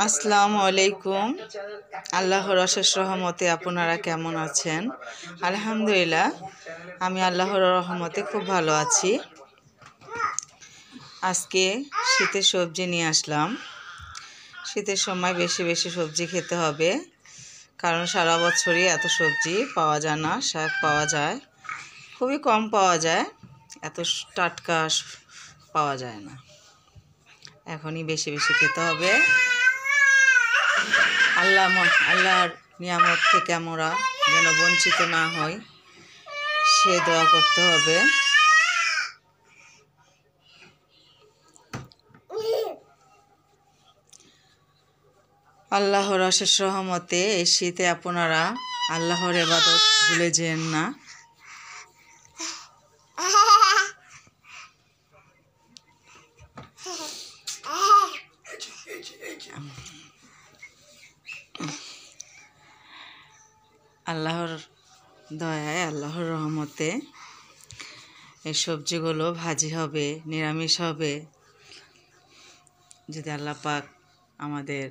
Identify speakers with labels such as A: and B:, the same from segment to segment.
A: আসসালামু আলাইকুম। আল্লাহর অশেষ রহমতে আপনারা কেমন আছেন? আলহামদুলিল্লাহ, আমি আল্লাহর রহমতে খুব ভালো আছি। আজকে শীতের সবজি নিয়ে আসলাম। শীতের সময় বেশি বেশি সবজি খেতে হবে, কারণ সারা বছরই এত সবজি পাওয়া যায় না। শাক পাওয়া যায়, খুবই কম পাওয়া যায়, এত টাটকা পাওয়া যায় না। এখনই বেশি বেশি খেতে হবে। আল্লাহর নিয়ামত থেকে আমরা যেন বঞ্চিত না হই, সে দোয়া করতে হবে। আল্লাহর অশেষ রহমতে এই শীতে আপনারা আল্লাহর ইবাদত ভুলে যেন না। আল্লাহর দয়ায়, আল্লাহর রহমতে এই সবজিগুলো ভাজি হবে, নিরামিষ হবে। যদি আল্লাহ পাক আমাদের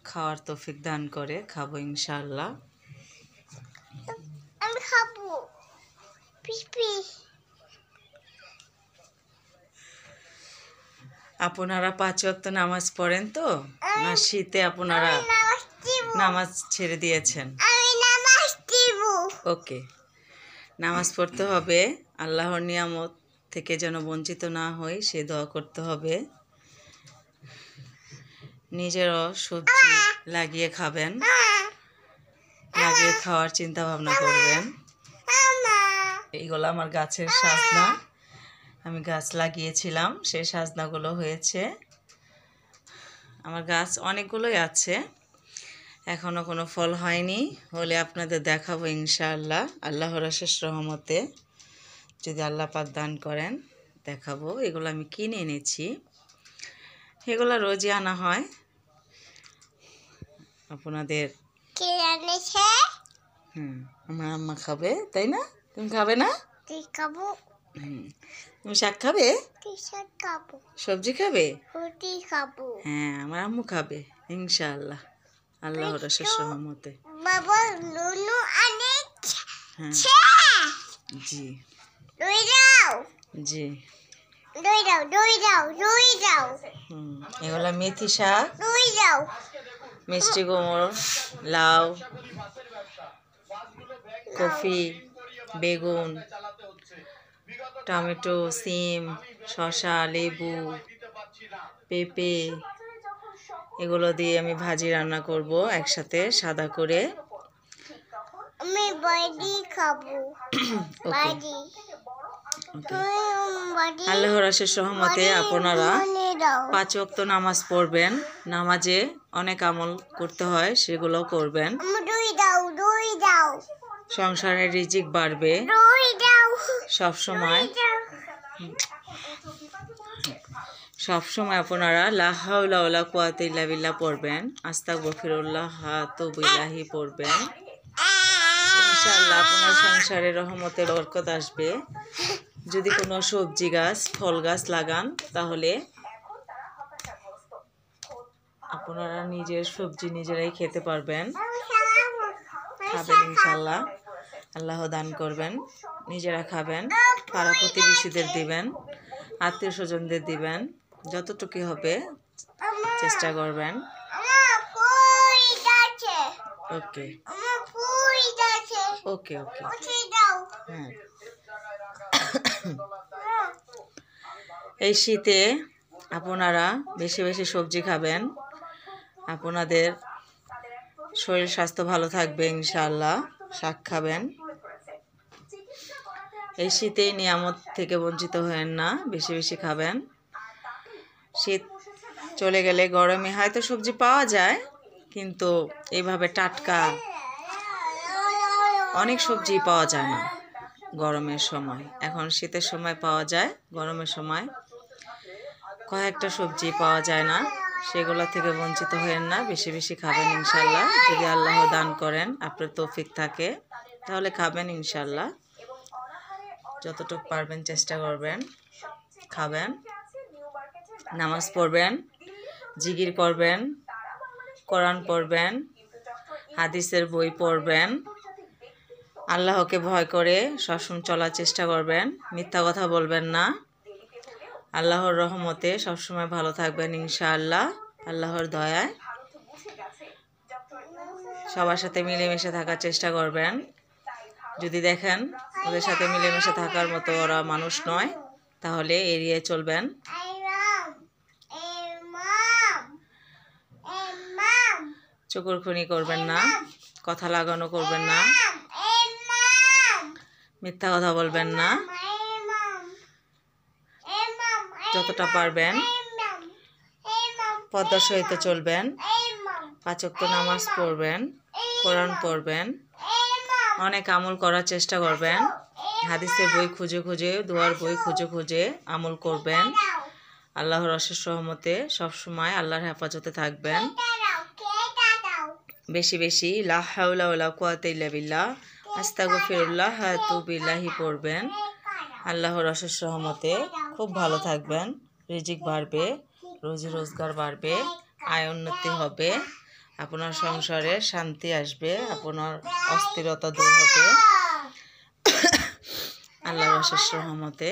A: খাওয়ার তৌফিক দান করে, খাবো ইনশাআল্লাহ।
B: আমি খাবো।
A: আপনারা 5 ওয়াক্ত নামাজ পড়েন তো, না শীতে আপনারা নামাজ ছেড়ে দিয়েছেন? ওকে, নামাজ পড়তে হবে। আল্লাহর নিয়ামত থেকে যেন বঞ্চিত না হই, সে দোয়া করতে হবে। নিজেরও সবজি লাগিয়ে খাবেন, লাগিয়ে খাওয়ার চিন্তা ভাবনা করবেন। এইগুলো আমার গাছের সাজনা, আমি গাছ লাগিয়েছিলাম, সেই সাজনাগুলো হয়েছে। আমার গাছ অনেকগুলোই আছে, এখনও কোনো ফল হয়নি, হলে আপনাদের দেখাবো ইনশাআল্লাহ। আল্লাহর অশেষ রহমতে যদি আল্লাহ পাক দান করেন দেখাবো। এগুলো আমি কিনে এনেছি, এগুলো রোজই আনা হয়। আপনাদের আমার আম্মা খাবে, তাই না? তুমি খাবে না? তুমি শাক খাবে, সবজি খাবে? হ্যাঁ, আমার আম্মু খাবে ইনশাআল্লাহ, আল্লাহর অশেষ রহমতে। হ্যাঁ, জি জি। এগুলা মেথি শাক, মিষ্টি কুমড়ো, লাউ, কফি, বেগুন, টমেটো, সিম, শসা, লেবু, পেঁপে, এগুলো দিয়ে আমি ভাজি রান্না করব একসাথে সাদা করে। আল্লাহর অশেষ রহমতে আপনারা 5 ওয়াক্ত নামাজ পড়বেন। নামাজে অনেক আমল করতে হয়, সেগুলো করবেন। সংসারের রিজিক বাড়বে সবসময় আপনারা লা হাওলা ওয়ালা কুওয়াতা ইল্লা বিল্লাহ পড়বেন, আস্তাগফিরুল্লাহ তুবু ইলাইহি পড়বেন। ইনশাআল্লাহ আপনার সংসারে রহমতের বরকত আসবে। যদি কোনো সবজি গাছ, ফল গাছ লাগান, তাহলে আপনারা নিজের সবজি নিজেরাই খেতে পারবেন, খাবেন ইনশাআল্লাহ। আল্লাহ দান করবেন, নিজেরা খাবেন, পাড়া প্রতিবেশীদের দিবেন, আত্মীয় স্বজনদের দিবেন, যতটুকু হবে চেষ্টা করবেন। ওকে ওকে ওকে হ্যাঁ। এই শীতে আপনারা বেশি বেশি সবজি খাবেন, আপনাদের শরীর স্বাস্থ্য ভালো থাকবে ইনশাআল্লাহ। শাক খাবেন, এই শীতেই নিয়ামত থেকে বঞ্চিত হবেন না, বেশি বেশি খাবেন। শীত চলে গেলে গরমে হয়তো সবজি পাওয়া যায়, কিন্তু এইভাবে টাটকা অনেক সবজি পাওয়া যায় না গরমের সময়। এখন শীতের সময় পাওয়া যায়, গরমের সময় কয়েকটা সবজি পাওয়া যায় না, সেগুলো থেকে বঞ্চিত হবেন না, বেশি বেশি খাবেন ইনশাআল্লাহ। যদি আল্লাহ দান করেন, আপনার তৌফিক থাকে, তাহলে খাবেন ইনশাআল্লাহ। যতটুকু পারবেন চেষ্টা করবেন, খাবেন। নামাজ পড়বেন, জিকির করবেন, কোরআন পড়বেন, হাদিসের বই পড়বেন, আল্লাহকে ভয় করে সবসময় চলার চেষ্টা করবেন, মিথ্যা কথা বলবেন না। আল্লাহর রহমতে সবসময় ভালো থাকবেন ইনশাআল্লাহ, আল্লাহর দয়ায়। সবার সাথে মিলেমিশে থাকার চেষ্টা করবেন। যদি দেখেন ওদের সাথে মিলেমিশে থাকার মতো ওরা মানুষ নয়, তাহলে এড়িয়ে চলবেন। চকুরখুনি করবেন না, কথা লাগানো করবেন না, মিথ্যা কথা বলবেন না। যতটা পারবেন পর্দার সহিত চলবেন, 5 ওয়াক্ত নামাজ পড়বেন, কোরআন পড়বেন, অনেক আমল করার চেষ্টা করবেন। হাদিসের বই খুঁজে খুঁজে, দোয়ার বই খুঁজে খুঁজে আমল করবেন। আল্লাহর অশেষ রহমতে সবসময় আল্লাহর হেফাজতে থাকবেন। বেশি বেশি লা হাওলা ওয়ালা কুওয়াতা ইল্লা বিল্লাহ, আস্তাগফিরুল্লাহ ওয়া আতুবু ইলাইহি পড়বেন। আল্লাহর অশেষ রহমতে খুব ভালো থাকবেন। রিজিক বাড়বে, রুজি রোজগার বাড়বে, আয় উন্নতি হবে, আপনার সংসারে শান্তি আসবে, আপনার অস্থিরতা দূর হবে আল্লাহর অশেষ রহমতে।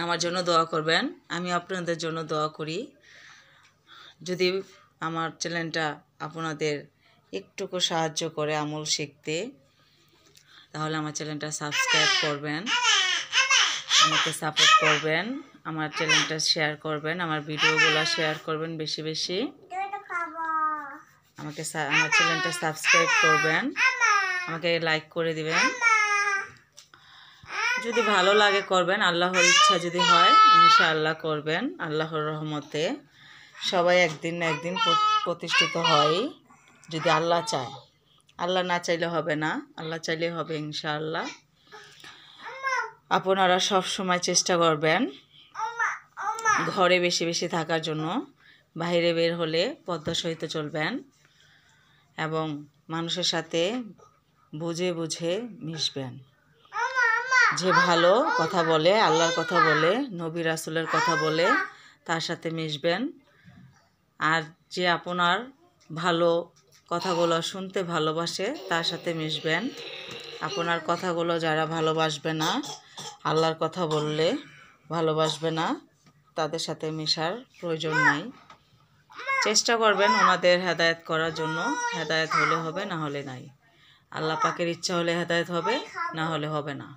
A: আমার জন্য দোয়া করবেন, আমি আপনাদের জন্য দোয়া করি। যদি আমার চ্যানেলটা আপনাদের একটুকু সাহায্য করে আমল শিখতে, তাহলে আমার চ্যানেলটা সাবস্ক্রাইব করবেন, আমাকে সাপোর্ট করবেন, আমার চ্যানেলটা শেয়ার করবেন, আমার ভিডিওগুলো শেয়ার করবেন বেশি বেশি। আমার চ্যানেলটা সাবস্ক্রাইব করবেন, আমাকে লাইক করে দিবেন। যদি ভালো লাগে করবেন, আল্লাহর ইচ্ছা যদি হয় ইনশাআল্লাহ করবেন। আল্লাহর রহমতে সবাই একদিন না একদিন প্রতিষ্ঠিত হয়, যদি আল্লাহ চায়। আল্লাহ না চাইলে হবে না, আল্লাহ চাইলে হবে ইনশাআল্লাহ। আপনারা সব সময় চেষ্টা করবেন ঘরে বেশি বেশি থাকার জন্য। বাইরে বের হলে পর্দা সহিত চলবেন এবং মানুষের সাথে বুঝে বুঝে মিশবেন। যে ভালো কথা বলে, আল্লাহর কথা বলে, নবী রাসূলের কথা বলে, তার সাথে মিশবেন। আর যে আপনার ভালো কথাগুলো শুনতে ভালোবাসে, তার সাথে মিশবেন। আপনার কথাগুলো যারা ভালোবাসবে না, আল্লাহর কথা বললে ভালোবাসবে না, তাদের সাথে মেশার প্রয়োজন নাই। চেষ্টা করবেন ওনাদের হেদায়েত করার জন্য। হেদায়েত হলে হবে, না হলে নাই। আল্লাহ পাকের ইচ্ছা হলে হেদায়েত হবে, না হলে হবে না।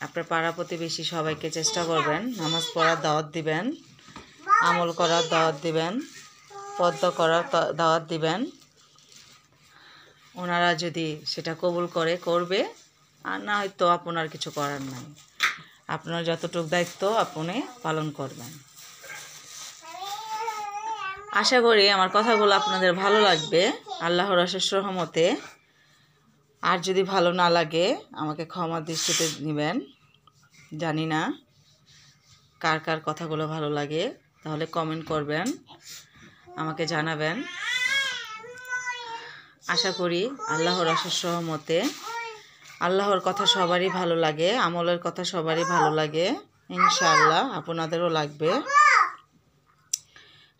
A: আপনার পাড়া প্রতিবেশী সবাইকে চেষ্টা করবেন, নামাজ পড়ার দাওয়াত দিবেন, আমল করার দাওয়াত দিবেন, পর্দা করার দাওয়াত দিবেন। ওনারা যদি সেটা কবুল করে করবে, আর না হয়তো আপনার কিছু করার নাই। আপনার যতটুকু দায়িত্ব আপনি পালন করবেন। আশা করি আমার কথাগুলো আপনাদের ভালো লাগবে আল্লাহর অশেষ রহমতে। আর যদি ভালো না লাগে আমাকে ক্ষমা দৃষ্টিতে নেবেন। জানি না কার কার কথাগুলো ভালো লাগে, তাহলে কমেন্ট করবেন, আমাকে জানাবেন। আশা করি আল্লাহর অশেষ রহমতে আল্লাহর কথা সবারই ভালো লাগে, আমলের কথা সবারই ভালো লাগে। ইনশাআল্লাহ আপনাদেরও লাগবে।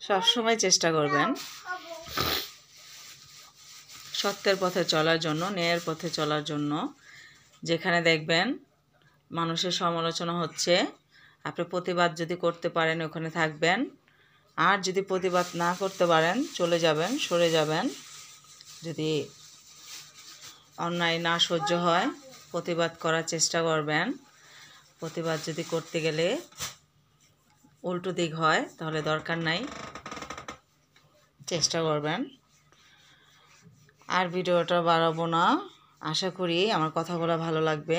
A: সবসময় চেষ্টা করবেন সত্যের পথে চলার জন্য, ন্যায়ের পথে চলার জন্য। যেখানে দেখবেন মানুষের সমালোচনা হচ্ছে, আপনি প্রতিবাদ যদি করতে পারেন ওখানে থাকবেন। আর যদি প্রতিবাদ না করতে পারেন চলে যাবেন, সরে যাবেন। যদি অন্যায় না সহ্য হয় প্রতিবাদ করার চেষ্টা করবেন। প্রতিবাদ যদি করতে গেলে উল্টো দিক হয় তাহলে দরকার নাই, চেষ্টা করবেন। আর ভিডিওটা বাড়াবো না। আশা করি আমার কথাগুলো ভালো লাগবে।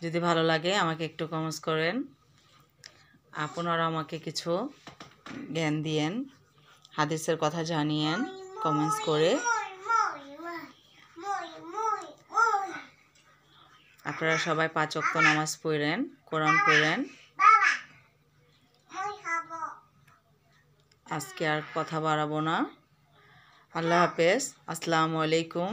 A: যদি ভালো লাগে আমাকে একটু কমেন্টস করেন, আপনারা আমাকে কিছু জ্ঞান দিয়েন, হাদিসের কথা জানিয়েন কমেন্টস করে। আপনারা সবাই 5 ওয়াক্ত নামাজ পড়েন, কোরআন পড়েন। আজকে আর কথা বাড়াবো না। আল্লাহ হাফেজ। আসসালামু আলাইকুম।